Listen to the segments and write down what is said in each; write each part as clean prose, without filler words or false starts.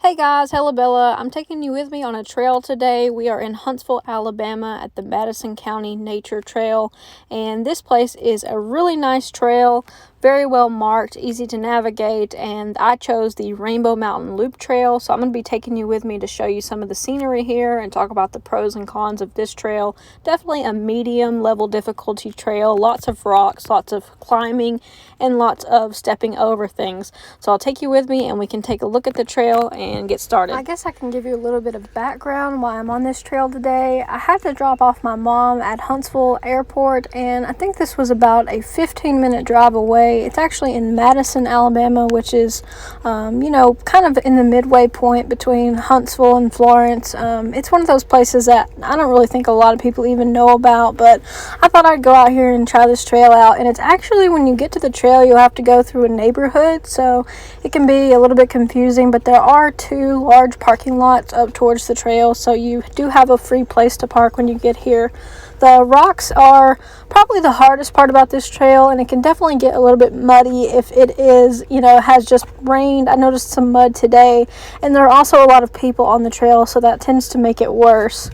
Hey guys, Hella Bella. I'm taking you with me on a trail today. We are in Huntsville, Alabama at the Madison County Nature Trail, and this place is a really nice trail, very well marked, easy to navigate, and I chose the Rainbow Mountain Loop Trail, so I'm going to be taking you with me to show you some of the scenery here and talk about the pros and cons of this trail. Definitely a medium level difficulty trail, lots of rocks, lots of climbing, and lots of stepping over things. So I'll take you with me and we can take a look at the trail and get started. I guess I can give you a little bit of background why I'm on this trail today. I had to drop off my mom at Huntsville Airport, and I think this was about a 15-minute drive away. It's actually in Madison, Alabama, which is, kind of in the midway point between Huntsville and Florence. It's one of those places that I don't really think a lot of people even know about, but I thought I'd go out here and try this trail out. And it's actually, when you get to the trail, you'll have to go through a neighborhood, so it can be a little bit confusing, but there are two large parking lots up towards the trail, so you do have a free place to park when you get here. The rocks are probably the hardest part about this trail, and it can definitely get a little bit muddy if it is, has just rained. I noticed some mud today, and there are also a lot of people on the trail, so that tends to make it worse.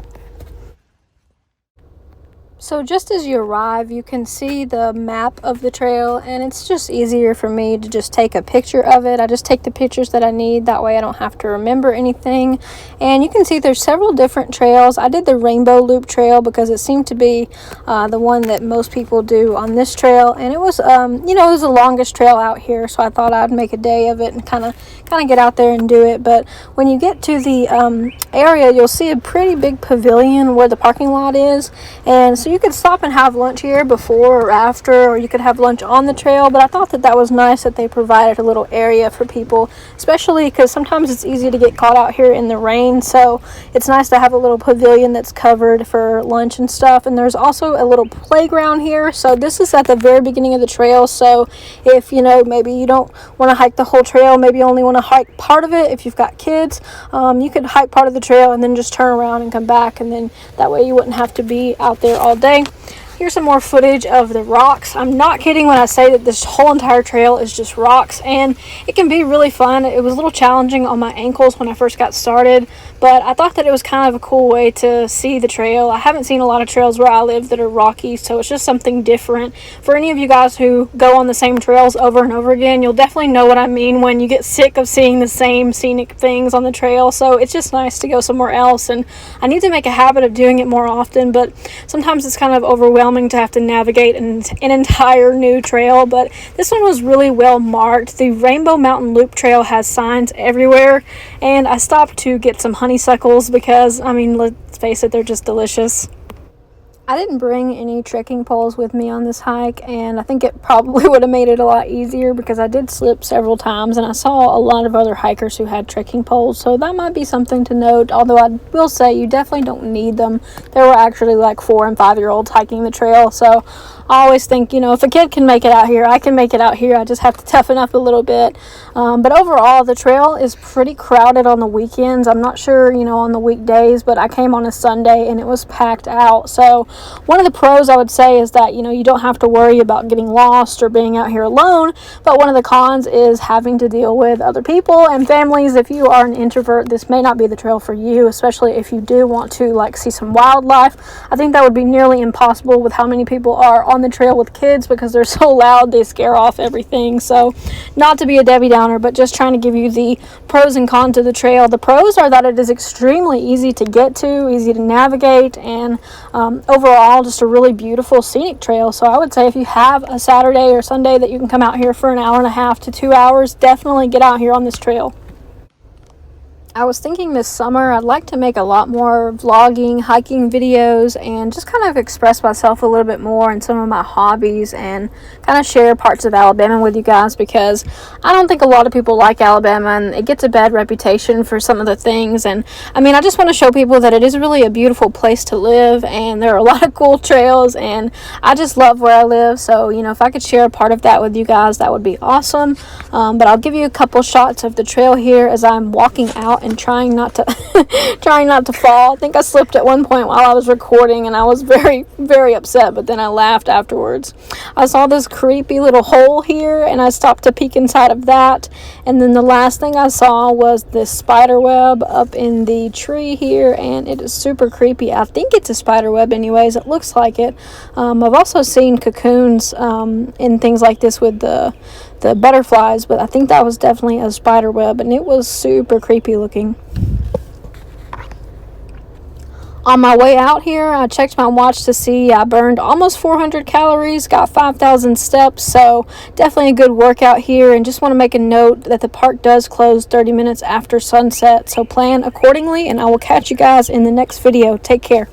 So just as you arrive, you can see the map of the trail, and it's just easier for me to just take a picture of it. I just take the pictures that I need, that way I don't have to remember anything. And you can see there's several different trails. I did the Rainbow Loop Trail because it seemed to be the one that most people do on this trail, and it was, it was the longest trail out here, so I thought I'd make a day of it and kind of get out there and do it. But when you get to the area, you'll see a pretty big pavilion where the parking lot is, and so you could stop and have lunch here before or after, or you could have lunch on the trail. But I thought that was nice that they provided a little area for people, especially because sometimes it's easy to get caught out here in the rain, so it's nice to have a little pavilion that's covered for lunch and stuff. And there's also a little playground here, so this is at the very beginning of the trail, so if maybe you don't want to hike the whole trail, maybe you only want to hike part of it. If you've got kids, you could hike part of the trail and then just turn around and come back, and then that way you wouldn't have to be out there all day. Here's some more footage of the rocks. I'm not kidding when I say that this whole entire trail is just rocks, and it can be really fun. It was a little challenging on my ankles when I first got started, but I thought that it was kind of a cool way to see the trail. I haven't seen a lot of trails where I live that are rocky, so it's just something different. For any of you guys who go on the same trails over and over again, you'll definitely know what I mean when you get sick of seeing the same scenic things on the trail. So it's just nice to go somewhere else, and I need to make a habit of doing it more often, but sometimes it's kind of overwhelming to have to navigate an entire new trail. But this one was really well marked. The Rainbow Mountain Loop Trail has signs everywhere, and I stopped to get some honeysuckles because, let's face it, they're just delicious. I didn't bring any trekking poles with me on this hike, and I think it probably would have made it a lot easier because I did slip several times, and I saw a lot of other hikers who had trekking poles, so that might be something to note, although I will say you definitely don't need them. There were actually like 4 and 5-year-olds hiking the trail, so I always think, if a kid can make it out here, I can make it out here. I just have to toughen up a little bit. But overall, the trail is pretty crowded on the weekends. I'm not sure, on the weekdays, but I came on a Sunday and it was packed out. So one of the pros I would say is that, you don't have to worry about getting lost or being out here alone. But one of the cons is having to deal with other people and families. If you are an introvert, this may not be the trail for you, especially if you do want to see some wildlife. I think that would be nearly impossible with how many people are on the trail with kids because they're so loud they scare off everything. So not to be a Debbie Downer, but just trying to give you the pros and cons of the trail. The pros are that it is extremely easy to get to, easy to navigate, and overall just a really beautiful scenic trail. So I would say if you have a Saturday or Sunday that you can come out here for an hour and a half to 2 hours, definitely get out here on this trail. I was thinking this summer I'd like to make a lot more vlogging, hiking videos, and just kind of express myself a little bit more in some of my hobbies and kind of share parts of Alabama with you guys, because I don't think a lot of people like Alabama, and it gets a bad reputation for some of the things. And I just want to show people that it is really a beautiful place to live, and there are a lot of cool trails, and I just love where I live. So if I could share a part of that with you guys, that would be awesome. But I'll give you a couple shots of the trail here as I'm walking out out and trying not to trying not to fall. I think I slipped at one point while I was recording, and I was very, very upset, but then I laughed afterwards. I saw this creepy little hole here, and I stopped to peek inside of that, and then the last thing I saw was this spider web up in the tree here, and it is super creepy. I think it's a spider web anyways. It looks like it. I've also seen cocoons in things like this with the butterflies, but I think that was definitely a spider web, and it was super creepy looking. On my way out here, I checked my watch to see I burned almost 400 calories, got 5,000 steps, so definitely a good workout here. And just want to make a note that the park does close 30 minutes after sunset, so plan accordingly, and I will catch you guys in the next video. Take care.